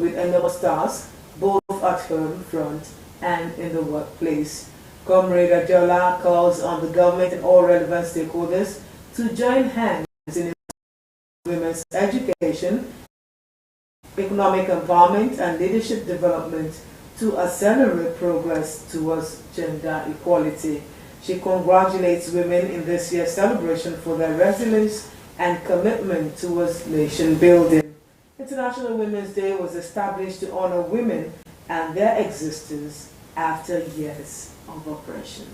with enormous tasks, both at home front and in the workplace. Comrade Ajola calls on the government and all relevant stakeholders to join hands in women's education, economic empowerment and leadership development to accelerate progress towards gender equality. She congratulates women in this year's celebration for their resilience and commitment towards nation building. International Women's Day was established to honor women and their existence after years of oppression.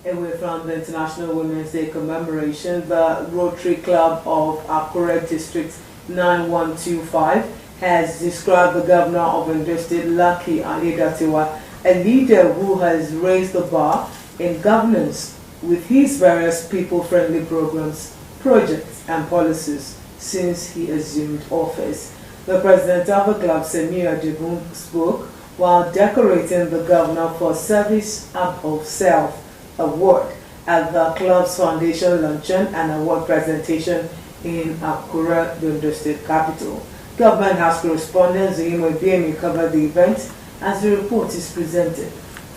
Away from the International Women's Day commemoration, the Rotary Club of Akure District 9125 has described the governor of Ondo State, Lucky Aiyedatiwa, a leader who has raised the bar in governance with his various people-friendly programs, projects and policies since he assumed office. The president of the club, Semira Jegun, spoke while decorating the governor for Service Above Self award at the club's foundation luncheon and award presentation in Akure, the Ondo State capital. Government House correspondent Zuyimo Biemi covered the event as the report is presented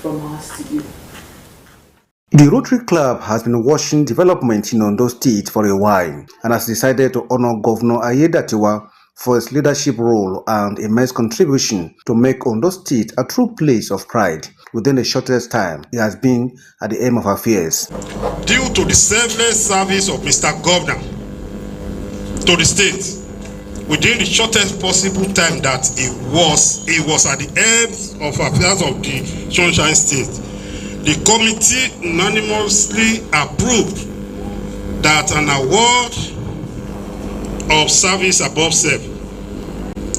from our studio. The Rotary Club has been watching development in Ondo State for a while and has decided to honor Governor Aiyedatiwa for his leadership role and immense contribution to make Ondo State a true place of pride within the shortest time it has been at the aim of affairs. Due to the selfless service of Mr. Governor to the state, within the shortest possible time that it was at the end of affairs of the Sunshine State, the committee unanimously approved that an award of Service Above Self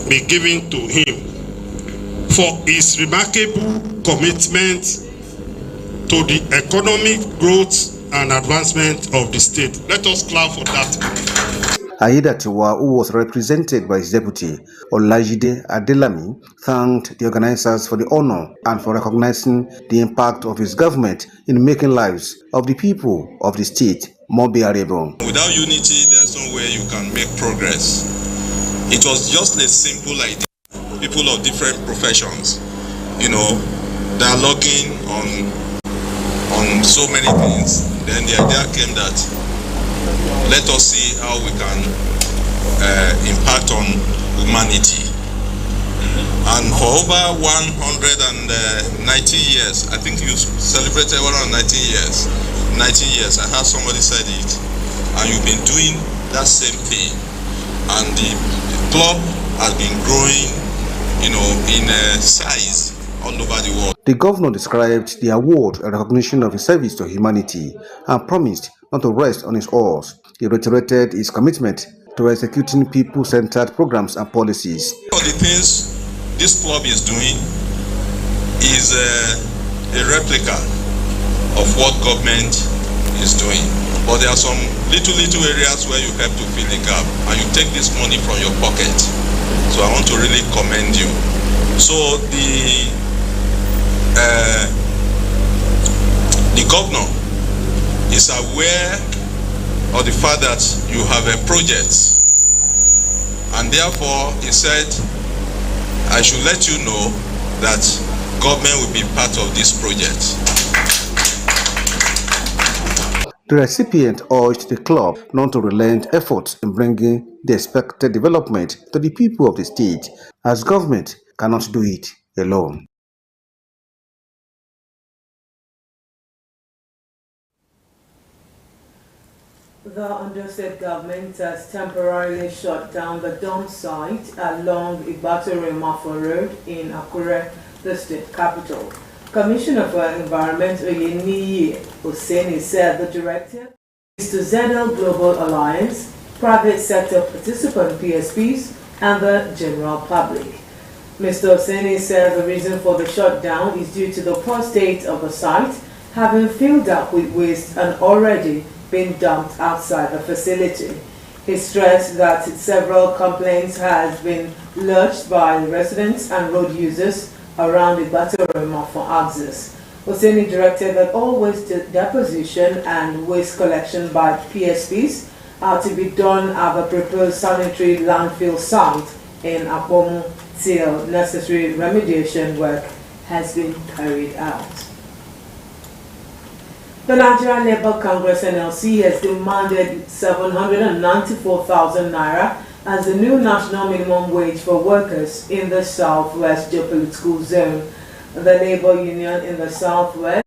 be given to him for his remarkable commitment to the economic growth and advancement of the state. Let us clap for that. Aiyedatiwa, who was represented by his deputy, Olajide Adelami, thanked the organizers for the honor and for recognizing the impact of his government in making lives of the people of the state more bearable. Without unity, there's no way you can make progress. It was just a simple idea. People of different professions, dialoguing on so many things. Then the idea came that let us see how we can impact on humanity. And for over 190 years, I think you celebrated 190 years. 90 years, I heard somebody said it, and you've been doing that same thing. And the club has been growing, in size all over the world. The governor described the award a recognition of his service to humanity and promised not to rest on his oars. He reiterated his commitment to executing people-centered programs and policies. All the things this club is doing is a replica of what government is doing. But there are some little areas where you have to fill the gap, and you take this money from your pocket. So I want to really commend you. So the governor is aware of the fact that you have a project, and therefore he said, I should let you know that government will be part of this project. The recipient urged the club not to relent efforts in bringing the expected development to the people of the state, as government cannot do it alone. The Ondo State government has temporarily shut down the dump site along Ibatore-Mafo Road in Akure, the state capital. Commissioner for Environment Oyeniyi Oseni said the directive is to ZL Global Alliance, private sector participant PSPs, and the general public. Mr. Oseni said the reason for the shutdown is due to the poor state of the site having filled up with waste and already been dumped outside the facility. He stressed that several complaints have been lodged by residents and road users around the Ibatore-Mafo axis. Oseni directed that all waste deposition and waste collection by PSPs are to be done at the proposed sanitary landfill site in Akpomu till necessary remediation work has been carried out. The Nigerian Labour Congress NLC has demanded 794,000 naira as the new national minimum wage for workers in the Southwest geopolitical zone. The Labour Union in the Southwest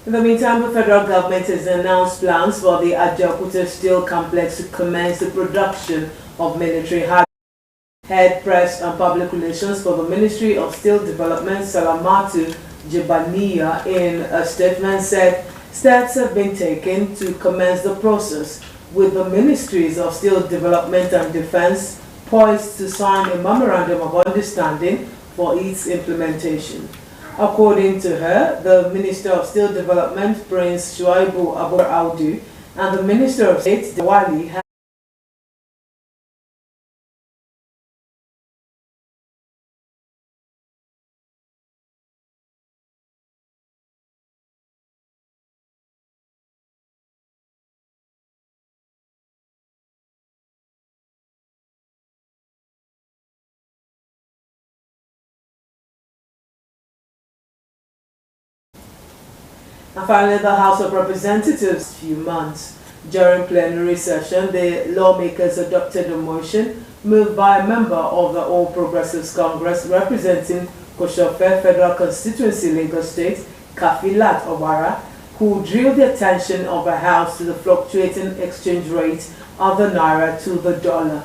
In the meantime, the federal government has announced plans for the Ajaokuta Steel Complex to commence the production of military hardware. Head Press and Public Relations for the Ministry of Steel Development, Salamatu Jibaniya, in a statement said steps have been taken to commence the process, with the Ministries of Steel Development and Defense poised to sign a memorandum of understanding for its implementation. According to her, the Minister of Steel Development, Prince Shuaibu Abu Audu, and the Minister of State, Dewali, have And finally, the House of Representatives, few months. During plenary session, the lawmakers adopted a motion moved by a member of the All Progressives Congress representing Koshofe Federal Constituency, Lagos State, Kafilat Obara, who drew the attention of the House to the fluctuating exchange rate of the naira to the dollar.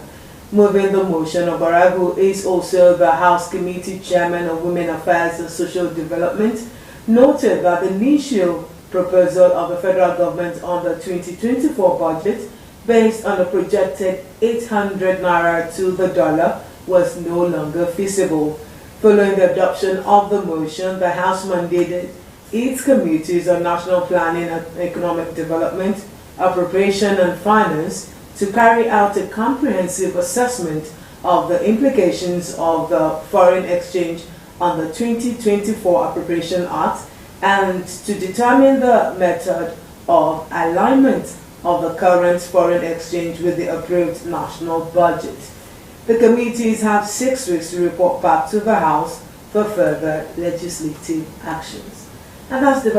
Moving the motion, Obara, who is also the House Committee Chairman of Women Affairs and Social Development, noted that the initial proposal of the federal government on the 2024 budget, based on the projected 800 naira to the dollar, was no longer feasible. Following the adoption of the motion, the House mandated its committees on national planning and economic development, appropriation and finance to carry out a comprehensive assessment of the implications of the foreign exchange on the 2024 Appropriation Act and to determine the method of alignment of the current foreign exchange with the approved national budget. The committees have 6 weeks to report back to the House for further legislative actions. And that's the